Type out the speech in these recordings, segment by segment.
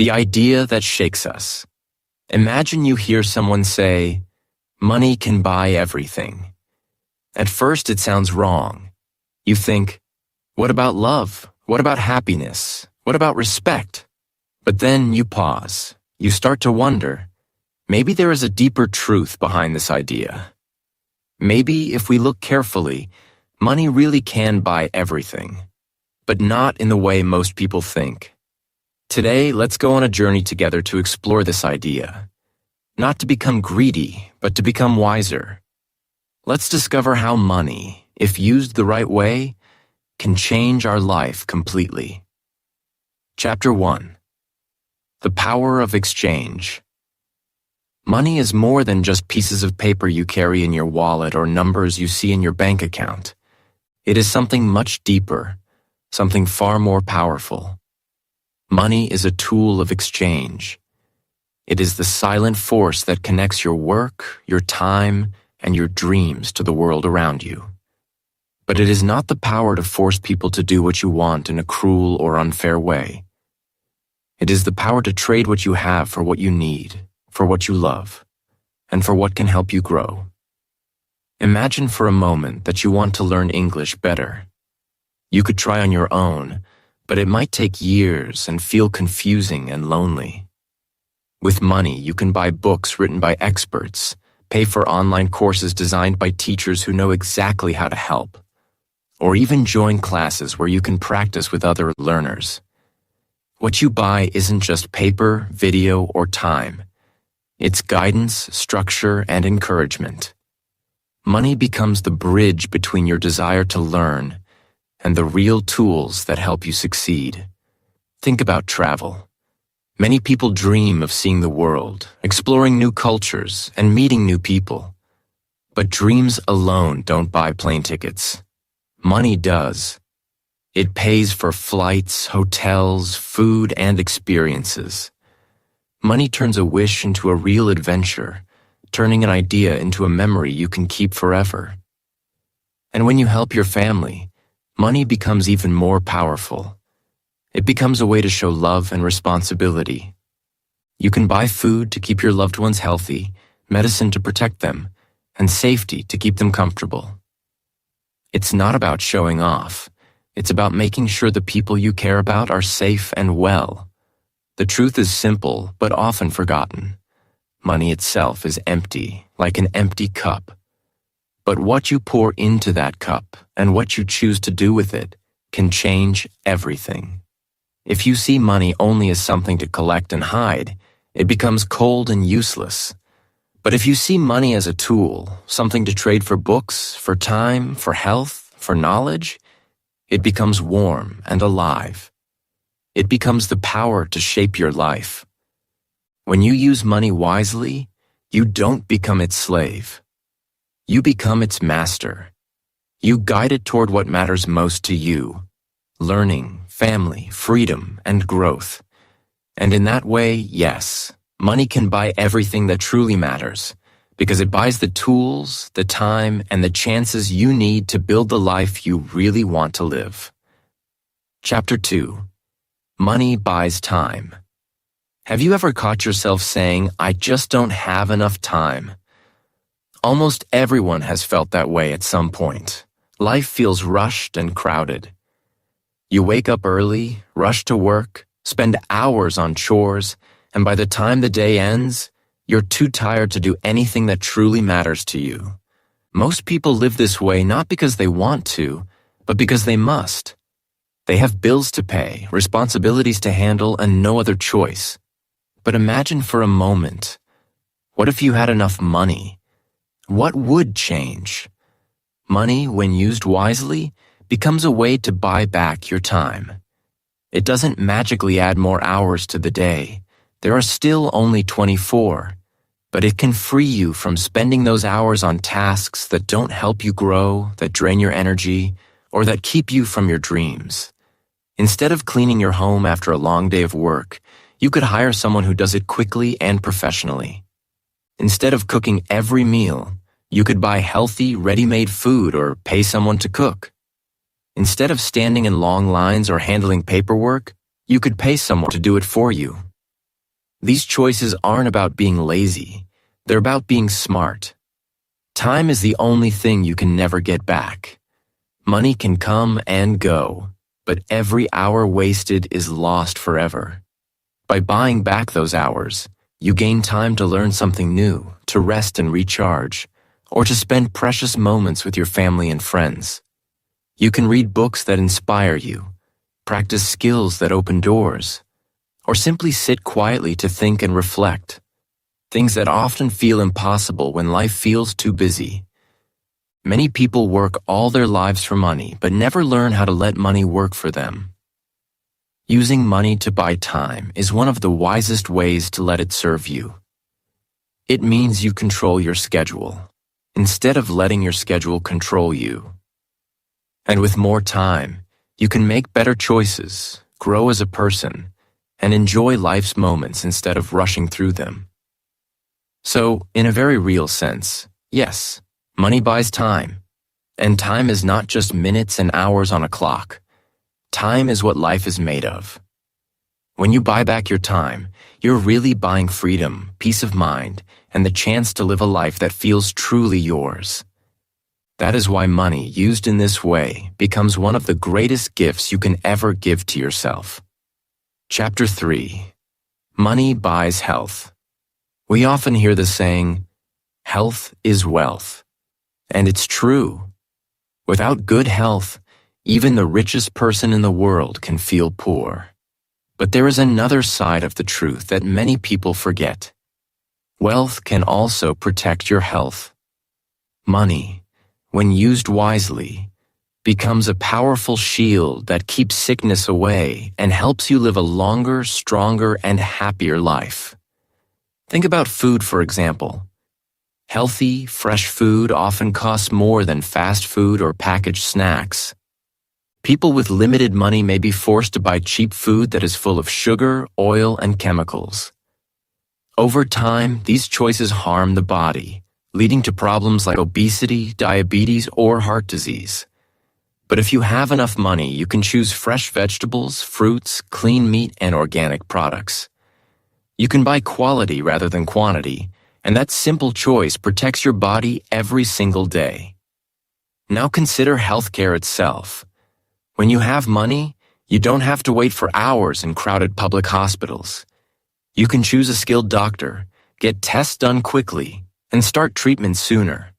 The idea that shakes us. Imagine you hear someone say, "Money can buy everything." At first it sounds wrong. You think, what about love? What about happiness? What about respect? But then you pause. You start to wonder, maybe there is a deeper truth behind this idea. Maybe if we look carefully, money really can buy everything, but not in the way most people think. Today, let's go on a journey together to explore this idea. Not to become greedy, but to become wiser. Let's discover how money, if used the right way, can change our life completely. Chapter 1. The Power of Exchange. Money is more than just pieces of paper you carry in your wallet or numbers you see in your bank account. It is something much deeper, something far more powerful. Money is a tool of exchange. It is the silent force that connects your work, your time, and your dreams to the world around you. But it is not the power to force people to do what you want in a cruel or unfair way. It is the power to trade what you have for what you need, for what you love, and for what can help you grow. Imagine for a moment that you want to learn English better. You could try on your own, but it might take years and feel confusing and lonely. With money, you can buy books written by experts, pay for online courses designed by teachers who know exactly how to help, or even join classes where you can practice with other learners. What you buy isn't just paper, video, or time. It's guidance, structure, and encouragement. Money becomes the bridge between your desire to learn and the real tools that help you succeed. Think about travel. Many people dream of seeing the world, exploring new cultures, and meeting new people. But dreams alone don't buy plane tickets. Money does. It pays for flights, hotels, food, and experiences. Money turns a wish into a real adventure, turning an idea into a memory you can keep forever. And when you help your family, money becomes even more powerful. It becomes a way to show love and responsibility. You can buy food to keep your loved ones healthy, medicine to protect them, and safety to keep them comfortable. It's not about showing off. It's about making sure the people you care about are safe and well. The truth is simple, but often forgotten. Money itself is empty, like an empty cup. But what you pour into that cup and what you choose to do with it can change everything. If you see money only as something to collect and hide, it becomes cold and useless. But if you see money as a tool, something to trade for books, for time, for health, for knowledge, it becomes warm and alive. It becomes the power to shape your life. When you use money wisely, you don't become its slave. You become its master. You guide it toward what matters most to you: learning, family, freedom, and growth. And in that way, yes, money can buy everything that truly matters, because it buys the tools, the time, and the chances you need to build the life you really want to live. Chapter 2. Money buys time. Have you ever caught yourself saying, "I just don't have enough time"? Almost everyone has felt that way at some point. Life feels rushed and crowded. You wake up early, rush to work, spend hours on chores, and by the time the day ends, you're too tired to do anything that truly matters to you. Most people live this way not because they want to, but because they must. They have bills to pay, responsibilities to handle, and no other choice. But imagine for a moment, what if you had enough money? What would change? Money, when used wisely, becomes a way to buy back your time. It doesn't magically add more hours to the day. There are still only 24, but it can free you from spending those hours on tasks that don't help you grow, that drain your energy, or that keep you from your dreams. Instead of cleaning your home after a long day of work, you could hire someone who does it quickly and professionally. Instead of cooking every meal, you could buy healthy, ready-made food or pay someone to cook. Instead of standing in long lines or handling paperwork, you could pay someone to do it for you. These choices aren't about being lazy. They're about being smart. Time is the only thing you can never get back. Money can come and go, but every hour wasted is lost forever. By buying back those hours, you gain time to learn something new, to rest and recharge, or to spend precious moments with your family and friends. You can read books that inspire you, practice skills that open doors, or simply sit quietly to think and reflect, things that often feel impossible when life feels too busy. Many people work all their lives for money but never learn how to let money work for them. Using money to buy time is one of the wisest ways to let it serve you. It means you control your schedule, instead of letting your schedule control you. And with more time, you can make better choices, grow as a person, and enjoy life's moments instead of rushing through them. So, in a very real sense, yes, money buys time. And time is not just minutes and hours on a clock. Time is what life is made of. When you buy back your time, you're really buying freedom, peace of mind, and the chance to live a life that feels truly yours. That is why money used in this way becomes one of the greatest gifts you can ever give to yourself. Chapter 3. Money buys health. We often hear the saying, health is wealth. And it's true. Without good health, even the richest person in the world can feel poor. But there is another side of the truth that many people forget. Wealth can also protect your health. Money, when used wisely, becomes a powerful shield that keeps sickness away and helps you live a longer, stronger, and happier life. Think about food, for example. Healthy, fresh food often costs more than fast food or packaged snacks. People with limited money may be forced to buy cheap food that is full of sugar, oil, and chemicals. Over time, these choices harm the body, leading to problems like obesity, diabetes, or heart disease. But if you have enough money, you can choose fresh vegetables, fruits, clean meat, and organic products. You can buy quality rather than quantity, and that simple choice protects your body every single day. Now consider healthcare itself. When you have money, you don't have to wait for hours in crowded public hospitals. You can choose a skilled doctor, get tests done quickly, and start treatment sooner.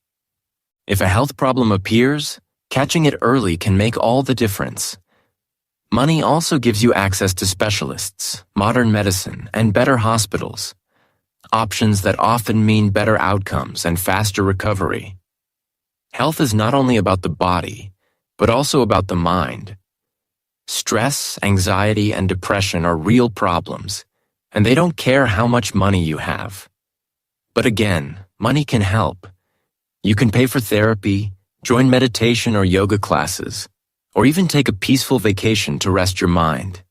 If a health problem appears, catching it early can make all the difference. Money also gives you access to specialists, modern medicine, and better hospitals. Options that often mean better outcomes and faster recovery. Health is not only about the body, but also about the mind. Stress, anxiety, and depression are real problems, and they don't care how much money you have. But again, money can help. You can pay for therapy, join meditation or yoga classes, or even take a peaceful vacation to rest your mind.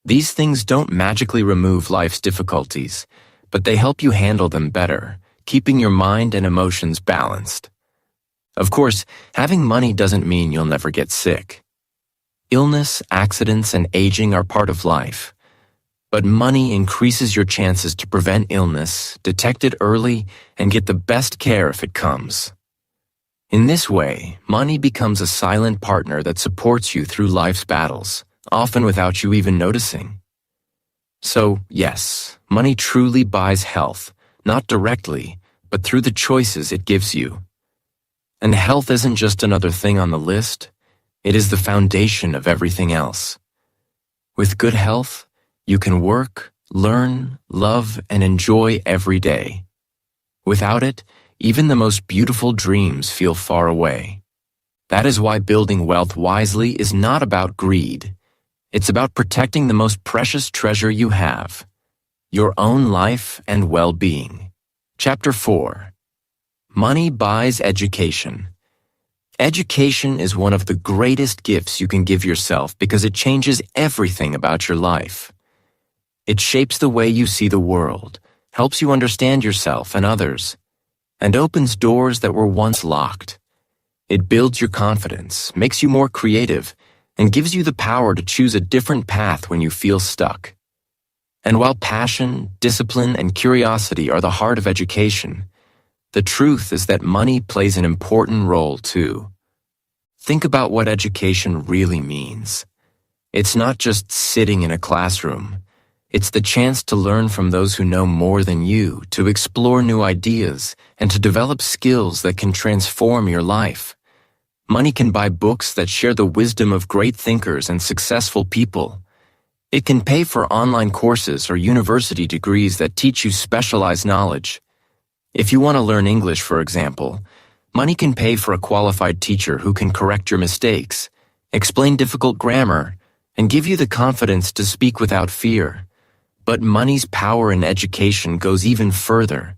These things don't magically remove life's difficulties, but they help you handle them better, keeping your mind and emotions balanced. Of course, having money doesn't mean you'll never get sick. Illness, accidents, and aging are part of life. But money increases your chances to prevent illness, detect it early, and get the best care if it comes. In this way, money becomes a silent partner that supports you through life's battles, often without you even noticing. So, yes, money truly buys health, not directly, but through the choices it gives you. And health isn't just another thing on the list, it is the foundation of everything else. With good health, you can work, learn, love, and enjoy every day. Without it, even the most beautiful dreams feel far away. That is why building wealth wisely is not about greed. It's about protecting the most precious treasure you have, your own life and well-being. Chapter 4. Money buys education. Education is one of the greatest gifts you can give yourself because it changes everything about your life. It shapes the way you see the world, helps you understand yourself and others, and opens doors that were once locked. It builds your confidence, makes you more creative, and gives you the power to choose a different path when you feel stuck. And while passion, discipline, and curiosity are the heart of education, the truth is that money plays an important role too. Think about what education really means. It's not just sitting in a classroom. It's the chance to learn from those who know more than you, to explore new ideas, and to develop skills that can transform your life. Money can buy books that share the wisdom of great thinkers and successful people. It can pay for online courses or university degrees that teach you specialized knowledge. If you want to learn English, for example, money can pay for a qualified teacher who can correct your mistakes, explain difficult grammar, and give you the confidence to speak without fear. But money's power in education goes even further.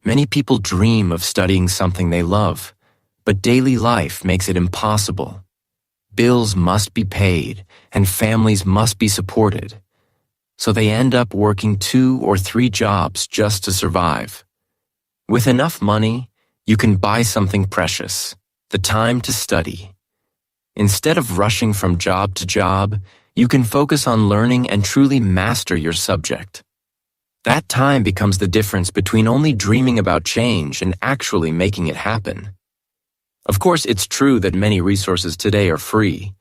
Many people dream of studying something they love, but daily life makes it impossible. Bills must be paid, and families must be supported. So they end up working 2 or 3 jobs just to survive. With enough money, you can buy something precious, the time to study. Instead of rushing from job to job, you can focus on learning and truly master your subject. That time becomes the difference between only dreaming about change and actually making it happen. Of course, it's true that many resources today are free.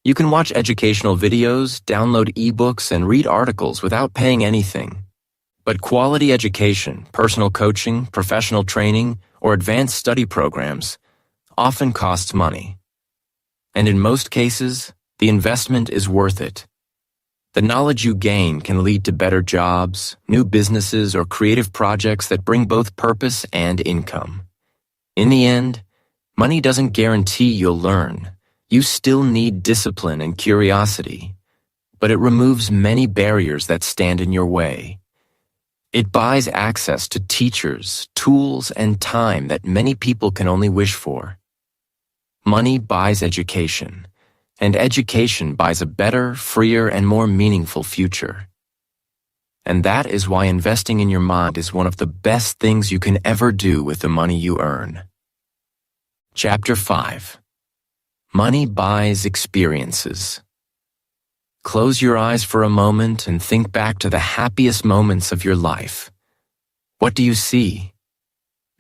You can watch educational videos, download ebooks, and read articles without paying anything. But quality education, personal coaching, professional training, or advanced study programs often costs money. And in most cases, the investment is worth it. The knowledge you gain can lead to better jobs, new businesses, or creative projects that bring both purpose and income. In the end, money doesn't guarantee you'll learn. You still need discipline and curiosity, but it removes many barriers that stand in your way. It buys access to teachers, tools, and time that many people can only wish for. Money buys education, and education buys a better, freer, and more meaningful future. And that is why investing in your mind is one of the best things you can ever do with the money you earn. Chapter 5. Money buys experiences. Close your eyes for a moment and think back to the happiest moments of your life. What do you see?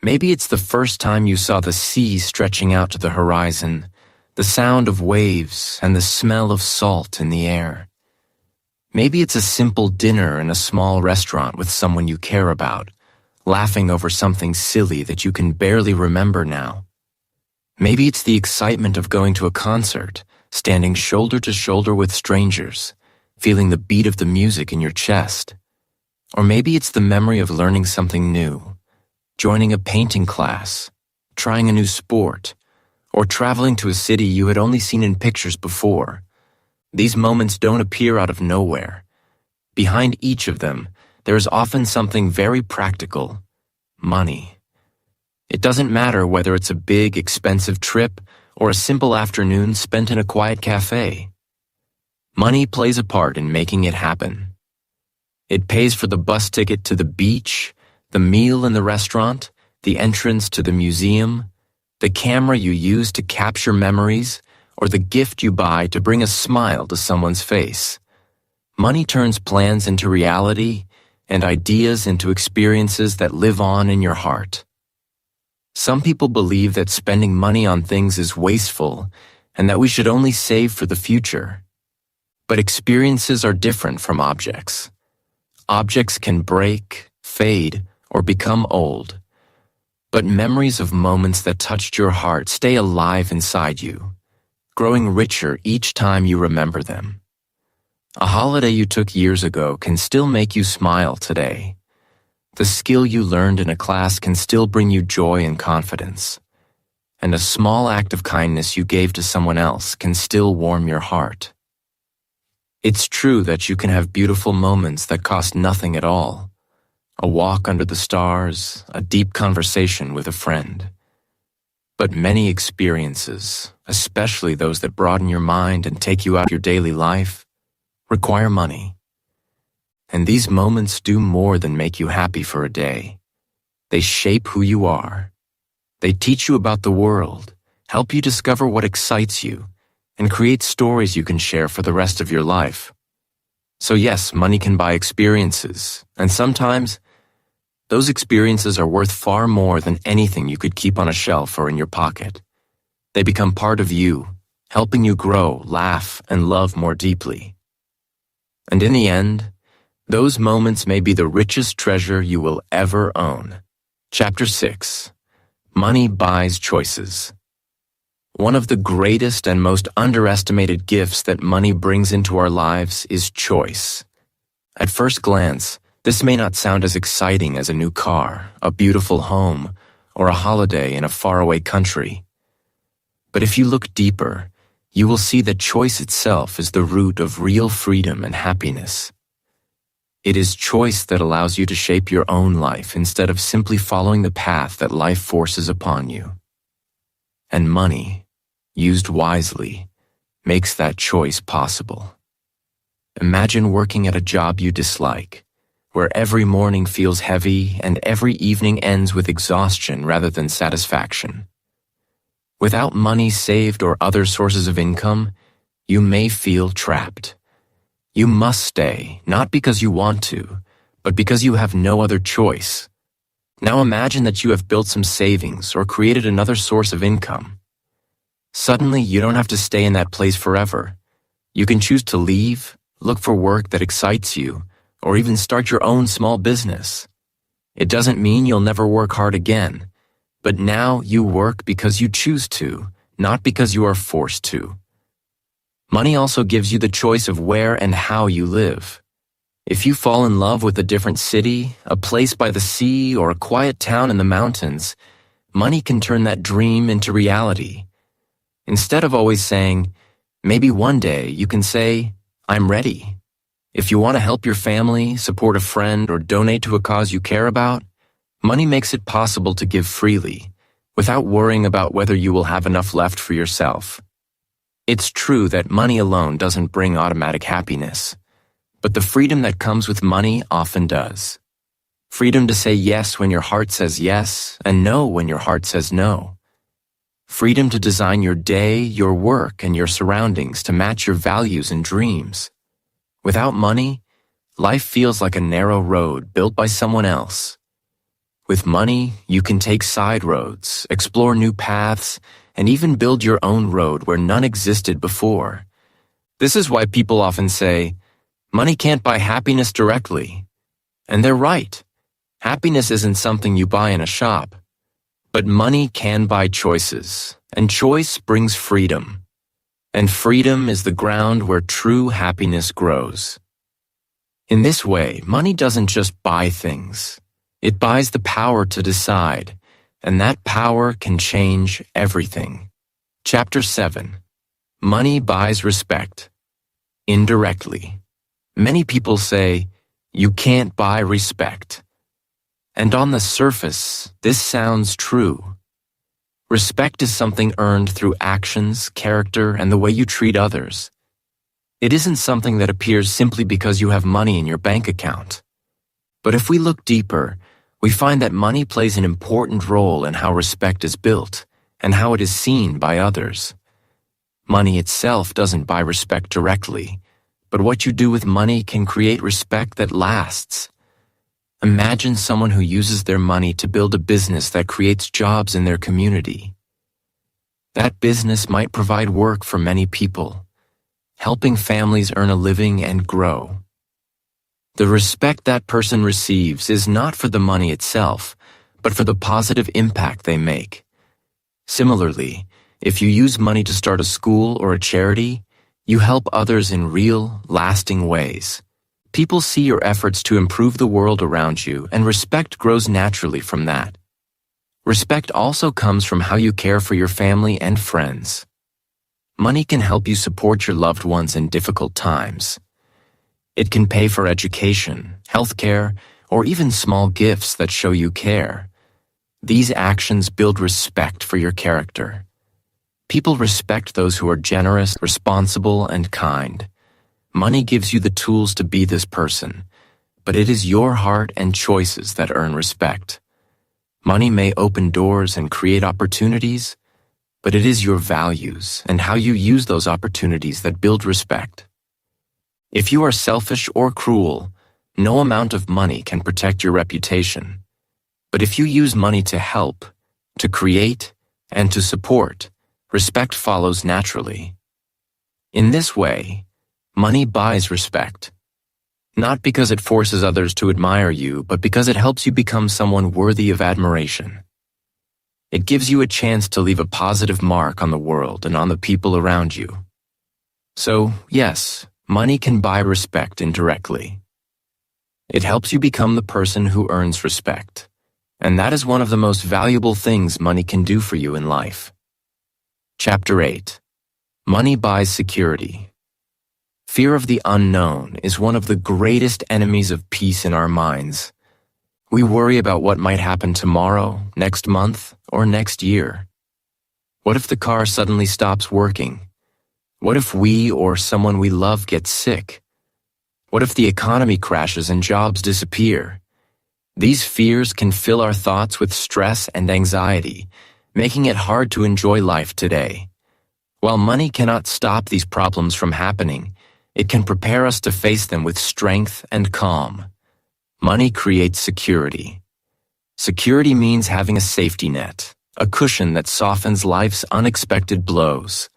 Maybe it's the first time you saw the sea stretching out to the horizon, the sound of waves, and the smell of salt in the air. Maybe it's a simple dinner in a small restaurant with someone you care about, laughing over something silly that you can barely remember now. Maybe it's the excitement of going to a concert, standing shoulder to shoulder with strangers, feeling the beat of the music in your chest. Or maybe it's the memory of learning something new, joining a painting class, trying a new sport, or traveling to a city you had only seen in pictures before. These moments don't appear out of nowhere. Behind each of them, there is often something very practical: money. It doesn't matter whether it's a big, expensive trip or a simple afternoon spent in a quiet cafe. Money plays a part in making it happen. It pays for the bus ticket to the beach, the meal in the restaurant, the entrance to the museum, the camera you use to capture memories, or the gift you buy to bring a smile to someone's face. Money turns plans into reality and ideas into experiences that live on in your heart. Some people believe that spending money on things is wasteful and that we should only save for the future. But experiences are different from objects. Objects can break, fade, or become old. But memories of moments that touched your heart stay alive inside you, growing richer each time you remember them. A holiday you took years ago can still make you smile today. The skill you learned in a class can still bring you joy and confidence. And a small act of kindness you gave to someone else can still warm your heart. It's true that you can have beautiful moments that cost nothing at all. A walk under the stars, a deep conversation with a friend. But many experiences, especially those that broaden your mind and take you out of your daily life, require money. And these moments do more than make you happy for a day. They shape who you are. They teach you about the world, help you discover what excites you, and create stories you can share for the rest of your life. So yes, money can buy experiences, and sometimes those experiences are worth far more than anything you could keep on a shelf or in your pocket. They become part of you, helping you grow, laugh, and love more deeply. And in the end, those moments may be the richest treasure you will ever own. Chapter 6. Money Buys Choices. One of the greatest and most underestimated gifts that money brings into our lives is choice. At first glance, this may not sound as exciting as a new car, a beautiful home, or a holiday in a faraway country. But if you look deeper, you will see that choice itself is the root of real freedom and happiness. It is choice that allows you to shape your own life instead of simply following the path that life forces upon you. And money, used wisely, makes that choice possible. Imagine working at a job you dislike, where every morning feels heavy and every evening ends with exhaustion rather than satisfaction. Without money saved or other sources of income, you may feel trapped. You must stay, not because you want to, but because you have no other choice. Now imagine that you have built some savings or created another source of income. Suddenly, you don't have to stay in that place forever. You can choose to leave, look for work that excites you, or even start your own small business. It doesn't mean you'll never work hard again, but now you work because you choose to, not because you are forced to. Money also gives you the choice of where and how you live. If you fall in love with a different city, a place by the sea, or a quiet town in the mountains, money can turn that dream into reality. Instead of always saying, maybe one day, you can say, I'm ready. If you want to help your family, support a friend, or donate to a cause you care about, money makes it possible to give freely, without worrying about whether you will have enough left for yourself. It's true that money alone doesn't bring automatic happiness, but the freedom that comes with money often does. Freedom to say yes when your heart says yes, and no when your heart says no. Freedom to design your day, your work, and your surroundings to match your values and dreams. Without money, life feels like a narrow road built by someone else. With money, you can take side roads, explore new paths, and even build your own road where none existed before. This is why people often say, money can't buy happiness directly. And they're right. Happiness isn't something you buy in a shop. But money can buy choices, and choice brings freedom. And freedom is the ground where true happiness grows. In this way, money doesn't just buy things. It buys the power to decide, and that power can change everything. Chapter 7. Money Buys Respect. Indirectly. Many people say, you can't buy respect. And on the surface, this sounds true. Respect is something earned through actions, character, and the way you treat others. It isn't something that appears simply because you have money in your bank account. But if we look deeper, we find that money plays an important role in how respect is built and how it is seen by others. Money itself doesn't buy respect directly, but what you do with money can create respect that lasts. Imagine someone who uses their money to build a business that creates jobs in their community. That business might provide work for many people, helping families earn a living and grow. The respect that person receives is not for the money itself, but for the positive impact they make. Similarly, if you use money to start a school or a charity, you help others in real, lasting ways. People see your efforts to improve the world around you, and respect grows naturally from that. Respect also comes from how you care for your family and friends. Money can help you support your loved ones in difficult times. It can pay for education, healthcare, or even small gifts that show you care. These actions build respect for your character. People respect those who are generous, responsible, and kind. Money gives you the tools to be this person, but it is your heart and choices that earn respect. Money may open doors and create opportunities, but it is your values and how you use those opportunities that build respect. If you are selfish or cruel, no amount of money can protect your reputation. But if you use money to help, to create, and to support, respect follows naturally. In this way, money buys respect. Not because it forces others to admire you, but because it helps you become someone worthy of admiration. It gives you a chance to leave a positive mark on the world and on the people around you. So, yes, money can buy respect indirectly. It helps you become the person who earns respect, and that is one of the most valuable things money can do for you in life. Chapter 8. Money buys security. Fear of the unknown is one of the greatest enemies of peace in our minds. We worry about what might happen tomorrow, next month, or next year. What if the car suddenly stops working? What if we or someone we love gets sick? What if the economy crashes and jobs disappear? These fears can fill our thoughts with stress and anxiety, making it hard to enjoy life today. While money cannot stop these problems from happening, it can prepare us to face them with strength and calm. Money creates security. Security means having a safety net, a cushion that softens life's unexpected blows.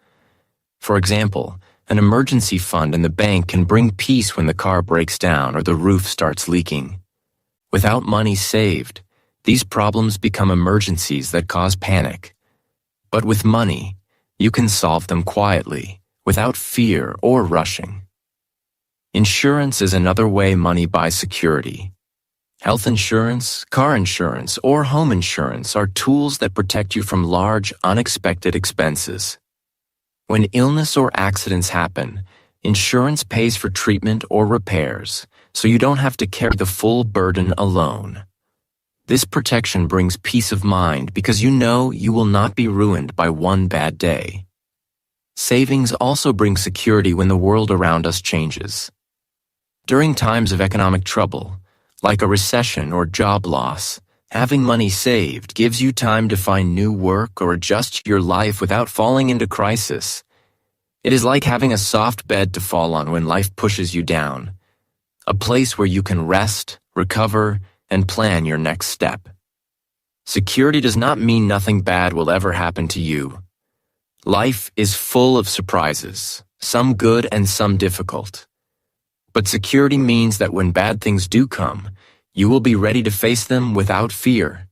For example, an emergency fund in the bank can bring peace when the car breaks down or the roof starts leaking. Without money saved, these problems become emergencies that cause panic. But with money, you can solve them quietly, without fear or rushing. Insurance is another way money buys security. Health insurance, car insurance, or home insurance are tools that protect you from large, unexpected expenses. When illness or accidents happen, insurance pays for treatment or repairs, so you don't have to carry the full burden alone. This protection brings peace of mind because you know you will not be ruined by one bad day. Savings also bring security when the world around us changes. During times of economic trouble, like a recession or job loss, having money saved gives you time to find new work or adjust your life without falling into crisis. It is like having a soft bed to fall on when life pushes you down, a place where you can rest, recover, and plan your next step. Security does not mean nothing bad will ever happen to you. Life is full of surprises, some good and some difficult. But security means that when bad things do come, you will be ready to face them without fear.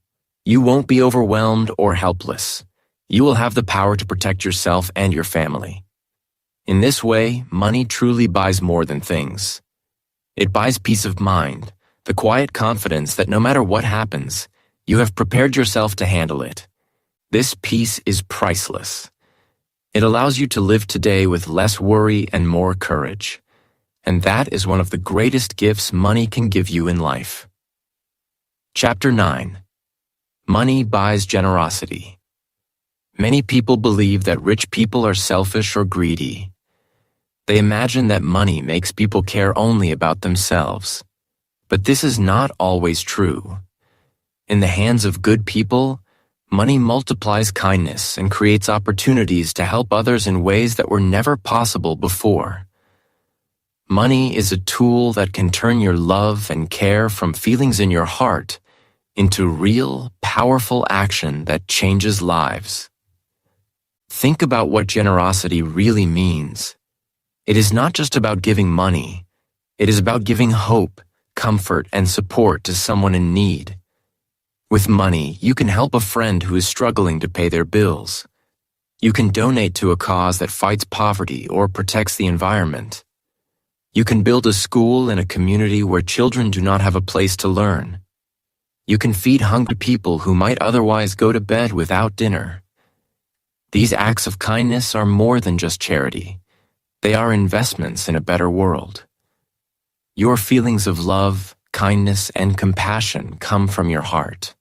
You won't be overwhelmed or helpless. You will have the power to protect yourself and your family. In this way, money truly buys more than things. It buys peace of mind, the quiet confidence that no matter what happens, you have prepared yourself to handle it. This peace is priceless. It allows you to live today with less worry and more courage. And that is one of the greatest gifts money can give you in life. Chapter 9. Money buys generosity. Many people believe that rich people are selfish or greedy. They imagine that money makes people care only about themselves. But this is not always true. In the hands of good people, money multiplies kindness and creates opportunities to help others in ways that were never possible before. Money is a tool that can turn your love and care from feelings in your heart into real, powerful action that changes lives. Think about what generosity really means. It is not just about giving money. It is about giving hope, comfort, and support to someone in need. With money, you can help a friend who is struggling to pay their bills. You can donate to a cause that fights poverty or protects the environment. You can build a school in a community where children do not have a place to learn. You can feed hungry people who might otherwise go to bed without dinner. These acts of kindness are more than just charity. They are investments in a better world. Your feelings of love, kindness, and compassion come from your heart.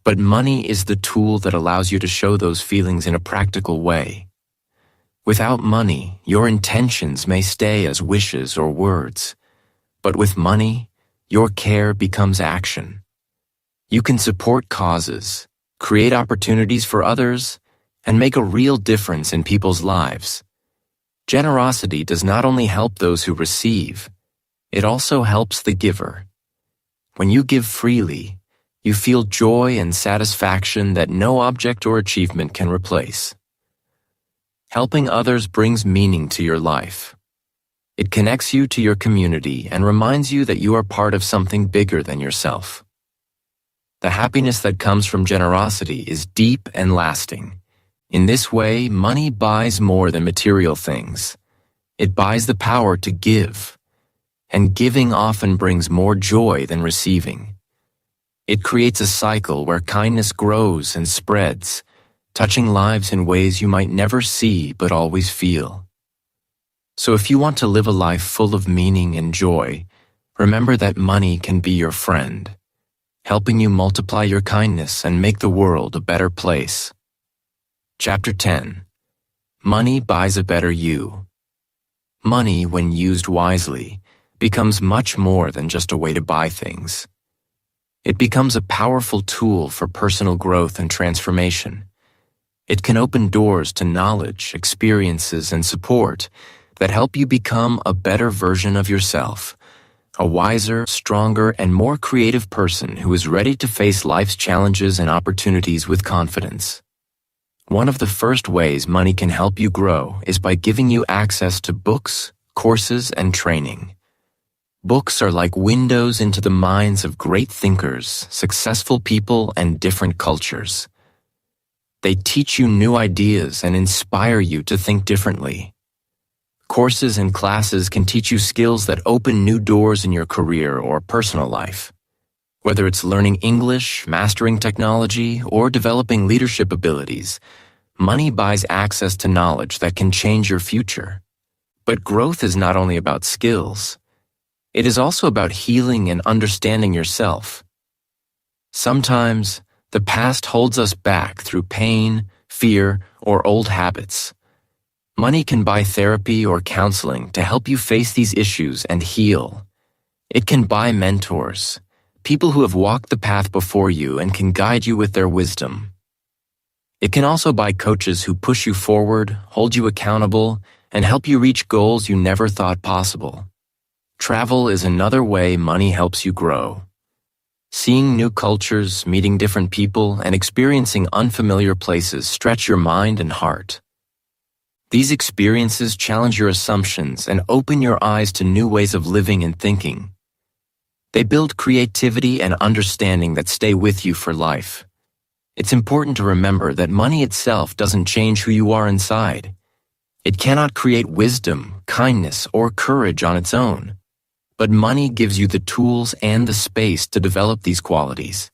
But money is the tool that allows you to show those feelings in a practical way. Without money, your intentions may stay as wishes or words. But with money, your care becomes action. You can support causes, create opportunities for others, and make a real difference in people's lives. Generosity does not only help those who receive, it also helps the giver. When you give freely, you feel joy and satisfaction that no object or achievement can replace. Helping others brings meaning to your life. It connects you to your community and reminds you that you are part of something bigger than yourself. The happiness that comes from generosity is deep and lasting. In this way, money buys more than material things. It buys the power to give, and giving often brings more joy than receiving. It creates a cycle where kindness grows and spreads, touching lives in ways you might never see but always feel. So if you want to live a life full of meaning and joy, remember that money can be your friend, helping you multiply your kindness and make the world a better place. Chapter 10. Money buys a better you. Money, when used wisely, becomes much more than just a way to buy things. It becomes a powerful tool for personal growth and transformation. It can open doors to knowledge, experiences, and support that help you become a better version of yourself, a wiser, stronger, and more creative person who is ready to face life's challenges and opportunities with confidence. One of the first ways money can help you grow is by giving you access to books, courses, and training. Books are like windows into the minds of great thinkers, successful people, and different cultures. They teach you new ideas and inspire you to think differently. Courses and classes can teach you skills that open new doors in your career or personal life. Whether it's learning English, mastering technology, or developing leadership abilities, money buys access to knowledge that can change your future. But growth is not only about skills. It is also about healing and understanding yourself. Sometimes, the past holds us back through pain, fear, or old habits. Money can buy therapy or counseling to help you face these issues and heal. It can buy mentors, people who have walked the path before you and can guide you with their wisdom. It can also buy coaches who push you forward, hold you accountable, and help you reach goals you never thought possible. Travel is another way money helps you grow. Seeing new cultures, meeting different people, and experiencing unfamiliar places stretch your mind and heart. These experiences challenge your assumptions and open your eyes to new ways of living and thinking. They build creativity and understanding that stay with you for life. It's important to remember that money itself doesn't change who you are inside. It cannot create wisdom, kindness, or courage on its own. But money gives you the tools and the space to develop these qualities.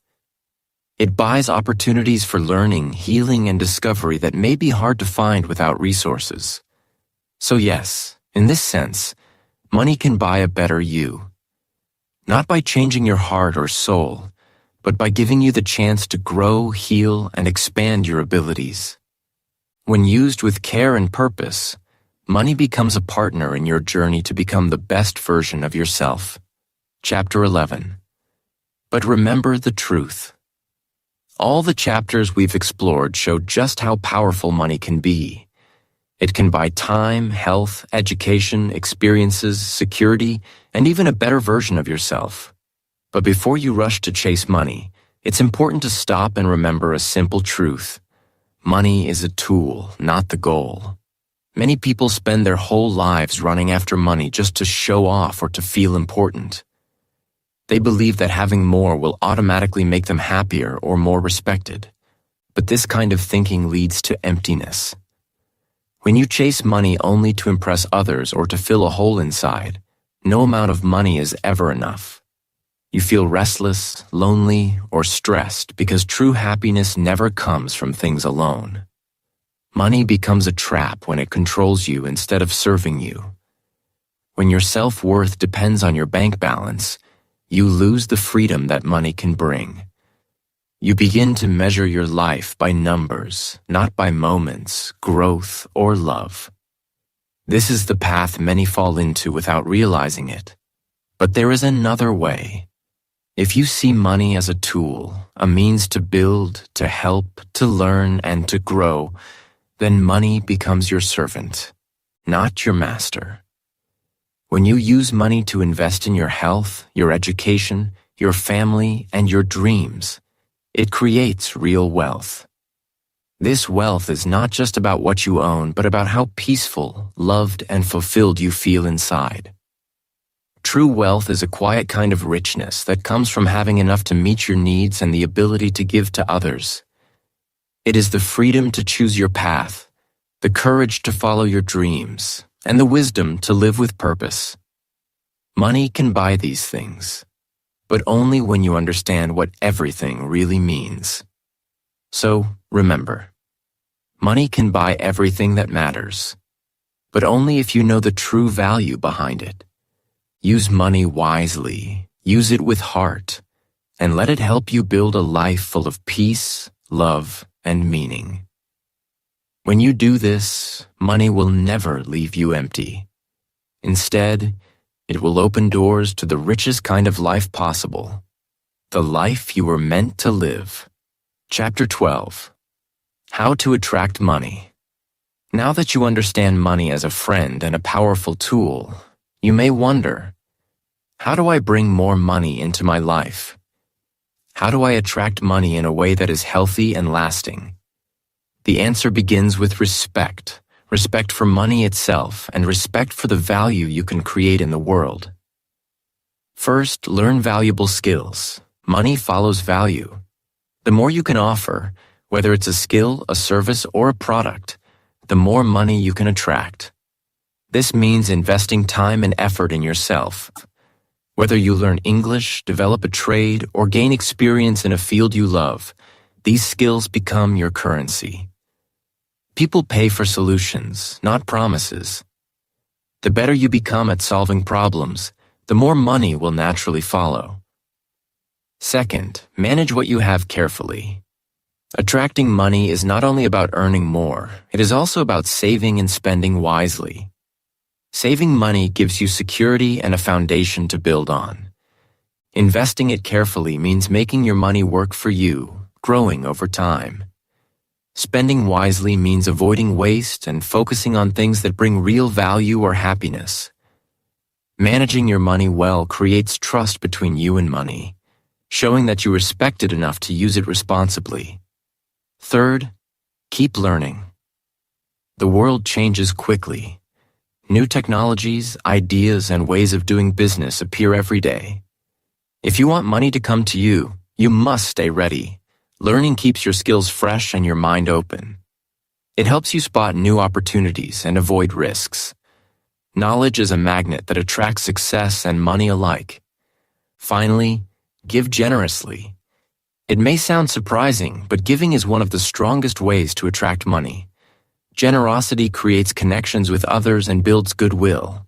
It buys opportunities for learning, healing, and discovery that may be hard to find without resources. So yes, in this sense, money can buy a better you. Not by changing your heart or soul, but by giving you the chance to grow, heal, and expand your abilities. When used with care and purpose, money becomes a partner in your journey to become the best version of yourself. Chapter 11. But remember the truth. All the chapters we've explored show just how powerful money can be. It can buy time, health, education, experiences, security, and even a better version of yourself. But before you rush to chase money, it's important to stop and remember a simple truth. Money is a tool, not the goal. Many people spend their whole lives running after money just to show off or to feel important. They believe that having more will automatically make them happier or more respected. But this kind of thinking leads to emptiness. When you chase money only to impress others or to fill a hole inside, no amount of money is ever enough. You feel restless, lonely, or stressed because true happiness never comes from things alone. Money becomes a trap when it controls you instead of serving you. When your self-worth depends on your bank balance, you lose the freedom that money can bring. You begin to measure your life by numbers, not by moments, growth, or love. This is the path many fall into without realizing it. But there is another way. If you see money as a tool, a means to build, to help, to learn, and to grow, then money becomes your servant. not your master. When you use money to invest in your health, your education, your family, and your dreams, it creates real wealth. This wealth is not just about what you own, but about how peaceful, loved, and fulfilled you feel inside. True wealth is a quiet kind of richness that comes from having enough to meet your needs and the ability to give to others. It is the freedom to choose your path, the courage to follow your dreams, and the wisdom to live with purpose. Money can buy these things, but only when you understand what everything really means. So, remember, money can buy everything that matters, but only if you know the true value behind it. Use money wisely, use it with heart, and let it help you build a life full of peace, love, and meaning. When you do this, money will never leave you empty. Instead, it will open doors to the richest kind of life possible, the life you were meant to live. Chapter 12. How to attract money. Now that you understand money as a friend and a powerful tool, you may wonder, how do I bring more money into my life? How do I attract money in a way that is healthy and lasting? The answer begins with respect for money itself, and respect for the value you can create in the world. First, learn valuable skills. Money follows value. The more you can offer, whether it's a skill, a service, or a product, the more money you can attract. This means investing time and effort in yourself. Whether you learn English, develop a trade, or gain experience in a field you love, these skills become your currency. People pay for solutions, not promises. The better you become at solving problems, the more money will naturally follow. Second, manage what you have carefully. Attracting money is not only about earning more, it is also about saving and spending wisely. Saving money gives you security and a foundation to build on. Investing it carefully means making your money work for you, growing over time. Spending wisely means avoiding waste and focusing on things that bring real value or happiness. Managing your money well creates trust between you and money, showing that you respect it enough to use it responsibly. Third, keep learning. The world changes quickly. New technologies, ideas, and ways of doing business appear every day. If you want money to come to you, you must stay ready. Learning keeps your skills fresh and your mind open. It helps you spot new opportunities and avoid risks. Knowledge is a magnet that attracts success and money alike. Finally, give generously. It may sound surprising, but giving is one of the strongest ways to attract money. Generosity creates connections with others and builds goodwill.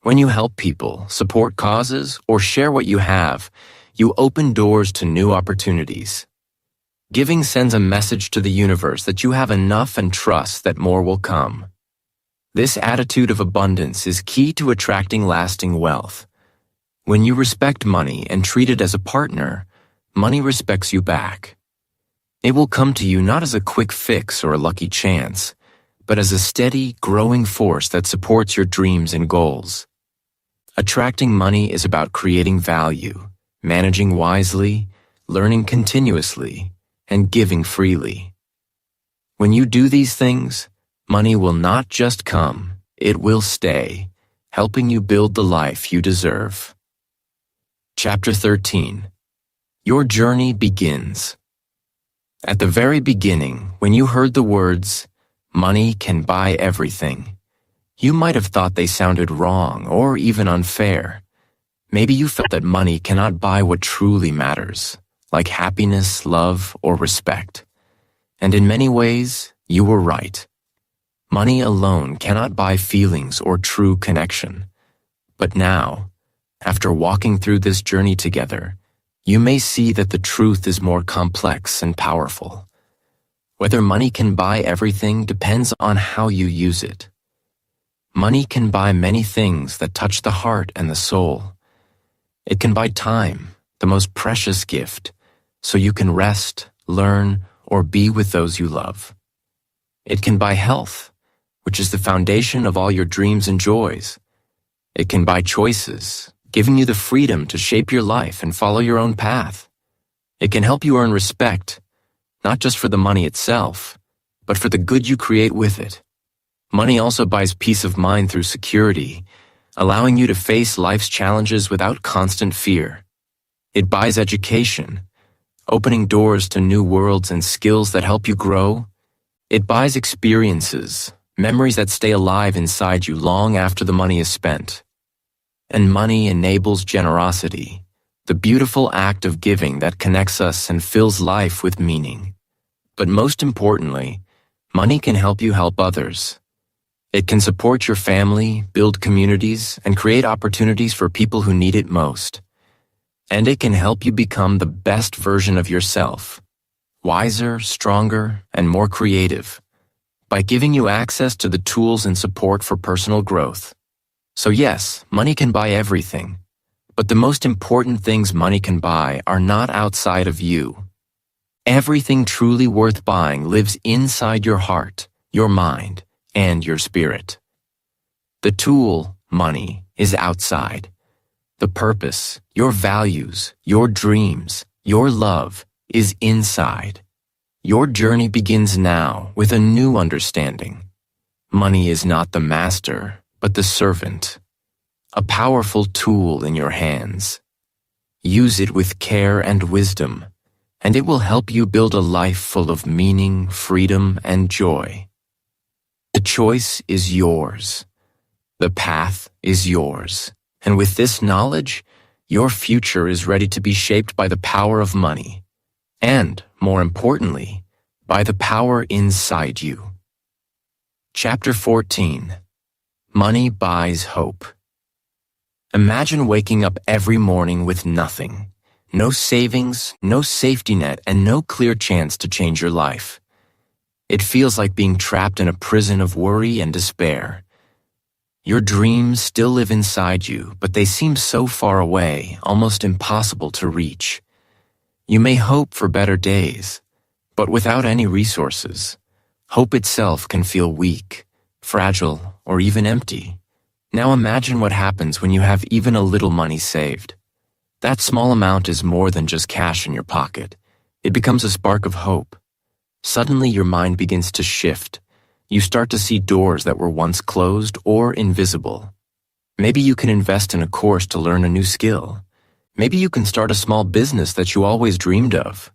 When you help people, support causes, or share what you have, you open doors to new opportunities. Giving sends a message to the universe that you have enough and trust that more will come. This attitude of abundance is key to attracting lasting wealth. When you respect money and treat it as a partner, money respects you back. It will come to you not as a quick fix or a lucky chance, but as a steady, growing force that supports your dreams and goals. Attracting money is about creating value, managing wisely, learning continuously, and giving freely. When you do these things, money will not just come, it will stay, helping you build the life you deserve. Chapter 13. Your journey begins. At the very beginning, when you heard the words, "Money can buy everything," you might have thought they sounded wrong or even unfair. Maybe you felt that money cannot buy what truly matters, like happiness, love, or respect. And in many ways, you were right. Money alone cannot buy feelings or true connection. But now, after walking through this journey together, you may see that the truth is more complex and powerful. Whether money can buy everything depends on how you use it. Money can buy many things that touch the heart and the soul. It can buy time, the most precious gift, so you can rest, learn, or be with those you love. It can buy health, which is the foundation of all your dreams and joys. It can buy choices, giving you the freedom to shape your life and follow your own path. It can help you earn respect, not just for the money itself, but for the good you create with it. Money also buys peace of mind through security, allowing you to face life's challenges without constant fear. It buys education, opening doors to new worlds and skills that help you grow. It buys experiences, memories that stay alive inside you long after the money is spent. And money enables generosity, the beautiful act of giving that connects us and fills life with meaning. But most importantly, money can help you help others. It can support your family, build communities, and create opportunities for people who need it most. And it can help you become the best version of yourself, wiser, stronger, and more creative, by giving you access to the tools and support for personal growth. So yes, money can buy everything, but the most important things money can buy are not outside of you. Everything truly worth buying lives inside your heart, your mind, and your spirit. The tool, money, is outside. The purpose, your values, your dreams, your love, is inside. Your journey begins now with a new understanding. Money is not the master, but the servant, a powerful tool in your hands. Use it with care and wisdom, and it will help you build a life full of meaning, freedom, and joy. The choice is yours. The path is yours. And with this knowledge, your future is ready to be shaped by the power of money, and, more importantly, by the power inside you. Chapter 14. Money Buys Hope. Imagine waking up every morning with nothing. No savings, no safety net, and no clear chance to change your life. It feels like being trapped in a prison of worry and despair. Your dreams still live inside you, but they seem so far away, almost impossible to reach. You may hope for better days, but without any resources, hope itself can feel weak, fragile, or even empty. Now imagine what happens when you have even a little money saved. That small amount is more than just cash in your pocket. It becomes a spark of hope. Suddenly your mind begins to shift. You start to see doors that were once closed or invisible. Maybe you can invest in a course to learn a new skill. Maybe you can start a small business that you always dreamed of.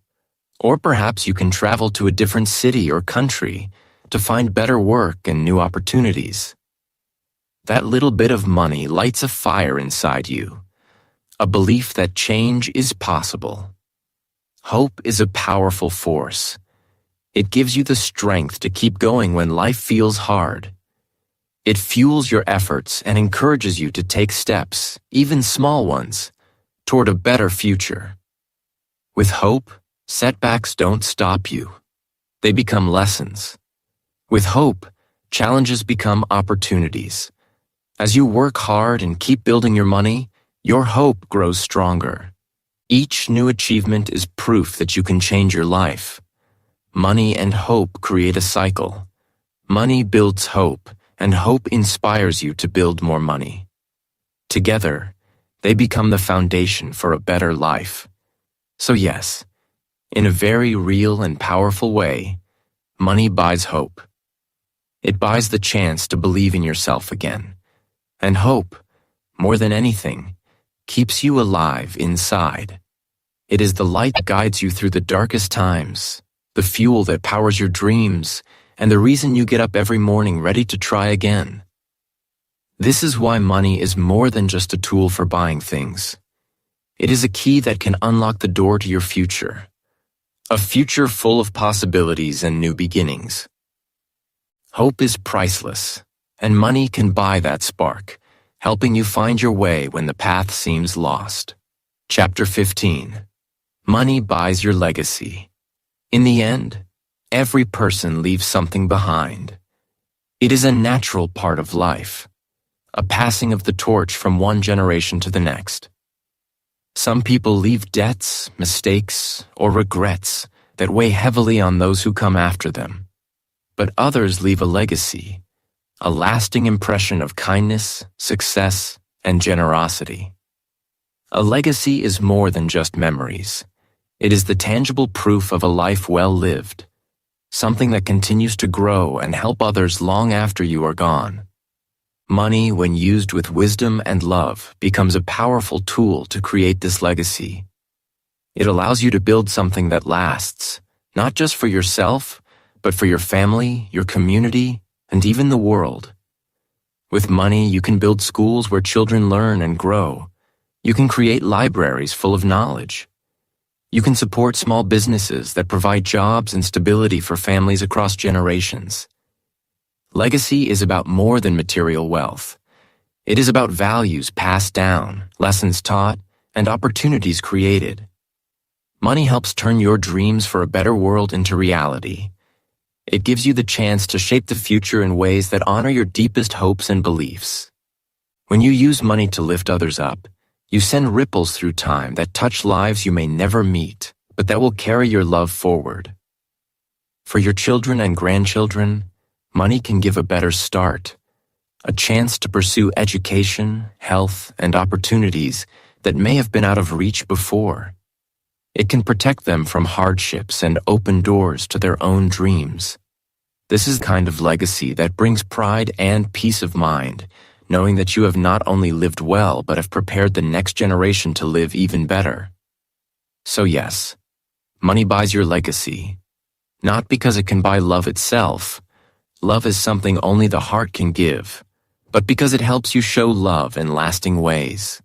Or perhaps you can travel to a different city or country to find better work and new opportunities. That little bit of money lights a fire inside you, a belief that change is possible. Hope is a powerful force. It gives you the strength to keep going when life feels hard. It fuels your efforts and encourages you to take steps, even small ones, toward a better future. With hope, setbacks don't stop you. They become lessons. With hope, challenges become opportunities. As you work hard and keep building your money, your hope grows stronger. Each new achievement is proof that you can change your life. Money and hope create a cycle. Money builds hope, and hope inspires you to build more money. Together, they become the foundation for a better life. So yes, in a very real and powerful way, money buys hope. It buys the chance to believe in yourself again. And hope, more than anything, keeps you alive inside. It is the light that guides you through the darkest times, the fuel that powers your dreams, and the reason you get up every morning ready to try again. This is why money is more than just a tool for buying things. It is a key that can unlock the door to your future. A future full of possibilities and new beginnings. Hope is priceless, and money can buy that spark, helping you find your way when the path seems lost. Chapter 15. Money buys your legacy. In the end, every person leaves something behind. It is a natural part of life, a passing of the torch from one generation to the next. Some people leave debts, mistakes, or regrets that weigh heavily on those who come after them. But others leave a legacy, a lasting impression of kindness, success, and generosity. A legacy is more than just memories. It is the tangible proof of a life well lived, something that continues to grow and help others long after you are gone. Money, when used with wisdom and love, becomes a powerful tool to create this legacy. It allows you to build something that lasts, not just for yourself, but for your family, your community, and even the world. With money, you can build schools where children learn and grow. You can create libraries full of knowledge. You can support small businesses that provide jobs and stability for families across generations. Legacy is about more than material wealth. It is about values passed down, lessons taught, and opportunities created. Money helps turn your dreams for a better world into reality. It gives you the chance to shape the future in ways that honor your deepest hopes and beliefs. When you use money to lift others up, you send ripples through time that touch lives you may never meet, but that will carry your love forward. For your children and grandchildren, money can give a better start, a chance to pursue education, health, and opportunities that may have been out of reach before. It can protect them from hardships and open doors to their own dreams. This is the kind of legacy that brings pride and peace of mind, knowing that you have not only lived well, but have prepared the next generation to live even better. So yes, money buys your legacy, not because it can buy love itself. Love is something only the heart can give, but because it helps you show love in lasting ways.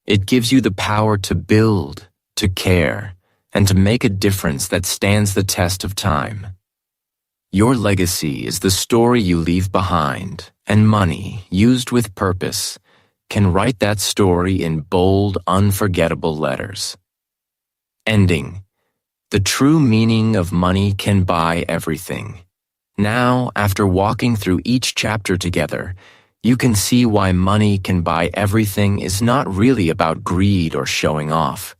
It gives you the power to build, to care, and to make a difference that stands the test of time. Your legacy is the story you leave behind, and money, used with purpose, can write that story in bold, unforgettable letters. Ending. The true meaning of money can buy everything. Now, after walking through each chapter together, you can see why money can buy everything is not really about greed or showing off.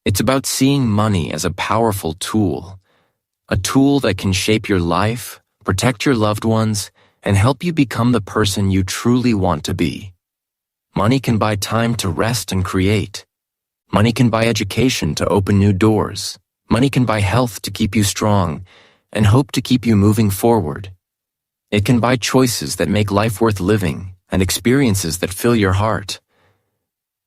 It's about seeing money as a powerful tool, a tool that can shape your life, protect your loved ones, and help you become the person you truly want to be. Money can buy time to rest and create. Money can buy education to open new doors. Money can buy health to keep you strong and hope to keep you moving forward. It can buy choices that make life worth living and experiences that fill your heart.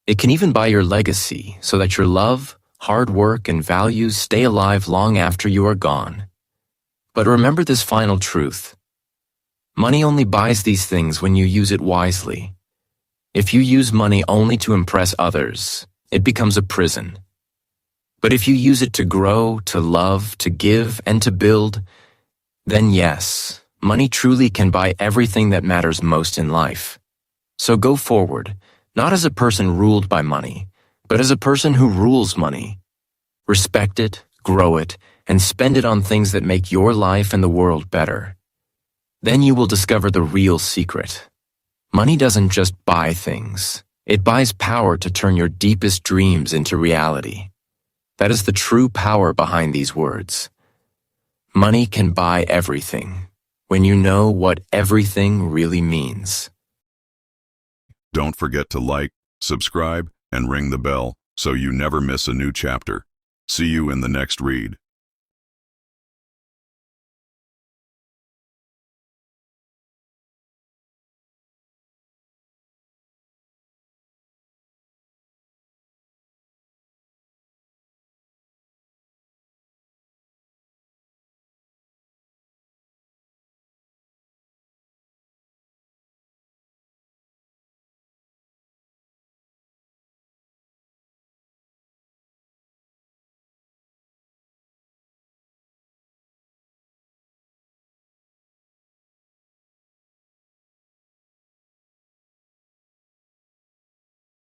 It can even buy your legacy so that your love, hard work, and values stay alive long after you are gone. But remember this final truth. Money only buys these things when you use it wisely. If you use money only to impress others, it becomes a prison. But if you use it to grow, to love, to give, and to build, then yes, money truly can buy everything that matters most in life. So go forward, not as a person ruled by money, but as a person who rules money. Respect it, grow it, and spend it on things that make your life and the world better. Then you will discover the real secret. Money doesn't just buy things. It buys power to turn your deepest dreams into reality. That is the true power behind these words. Money can buy everything when you know what everything really means. Don't forget to like, subscribe, and ring the bell so you never miss a new chapter. See you in the next read.